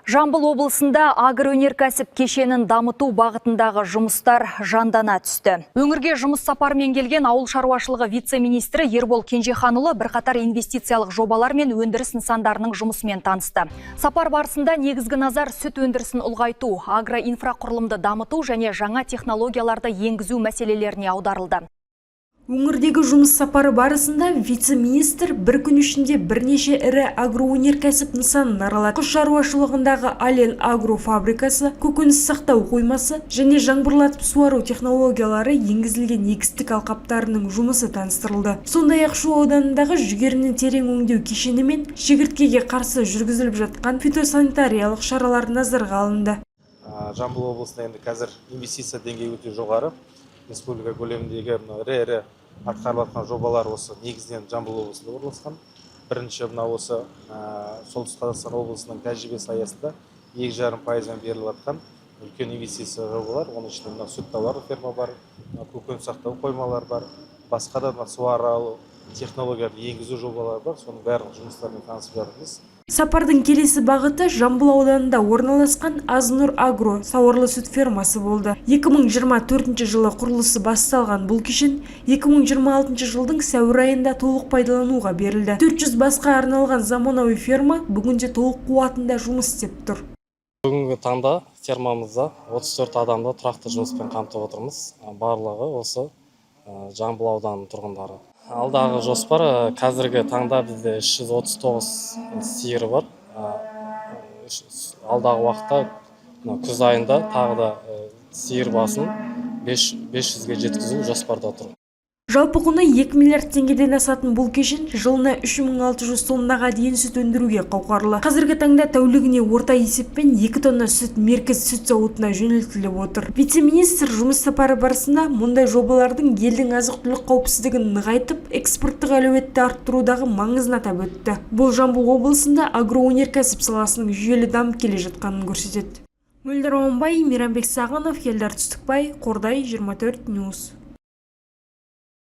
Жамбыл облысында агроөнеркәсіп кешенін дамыту бағытындағы жұмыстар жандана түсті. Өңірге жұмыс сапарымен келген ауыл шаруашылығы вице-министрі Ербол Кенжеханұлы бірқатар инвестициялық жобалар мен өндіріс нысандарының жұмысымен танысты. Сапар барысында негізгі назар сүт өндірісін ұлғайту, агроинфрақұрылымды дамыту және жаңа технологияларды енгізу мәселелеріне аударылды. Өңірдегі жұмыс сапары барысында вице-министр бір күн ішінде бірнеше ірі агроөнеркәсіп нысанын аралады. Құс шаруашылығындағы Алел агро фабрикасы, көкөніс сақтау қоймасы және жаңбырлатып суару технологиялары енгізілген егістік алқаптарының жұмысы таныстырылды. Сондай-ақ Шу ауданындағы жүгеріні терең өңдеу кешені мен шегірткеге қарсы жүргізіліп жатқан фитосанитариялық шаралар назарға алынды. Жамбыл облысында енді қазір инвестиция деңгейі өте жоғары. Республика көлеміндегі ірі атқарылатын жобалар осы негізінен Жамбыл облысында орналасқан. Бірінші осы Солтүстік Қазақстан облысының тәжірибесі аясында 2,5% беріліп жатқан үлкен инвестиция жобалар. Оның ішінде сүт тауарлы ферма бар, көкөніс сақтау қоймалар бар, басқа да суару технологияларды енгізу жобалары бар. Соның барлық жұмыстармен танысып жатырмыз. Сапардың келесі бағыты Жамбыл ауданында орналасқан Азнұр агро сауырлы сүт фермасы болды. 2024 жылы құрылысы басталған бұл кешен 2026 жылдың сәуір айында толық пайдалануға берілді. 400 басқа арналған заманауи ферма бүгінде толық қуатында жұмыс істеп тұр. Бүгінгі таңда фермамызда 34 адамды тұрақты жұмыспен қамтып отырмыз. Барлығы осы Жамбыл ауданының тұрғындары. Алдағы жоспар қазіргі таңда бізде 339 сиыр бар. Алдағы уақытта күз айында тағы да сиыр басын 500-ге жеткізу жоспарда тұр. Жалпы құны 2 миллиард теңгеден асатын бұл кешен жылына 3600 тоннаға дейін сүт өндіруге қауқарлы. Қазіргі таңда тәулігіне орта есеппен 2 тонна сүт Меркіз сүт зауытына жөнелтіліп отыр. Вице-министр жұмыс сапары барысында мұндай жобалардың елдің азық-түлік қауіпсіздігін нығайтып, экспорттық әлеуетті арттырудағы маңызын атап өтті. Бұл Жамбыл облысында агроөнеркәсіп саласының жүйелі дамып келе жатқанын көрсетеді. Мөлдір Омбай, Мейрамбек Сағынов, Елдар Түстікбай, Қордай, 24 Ньюс.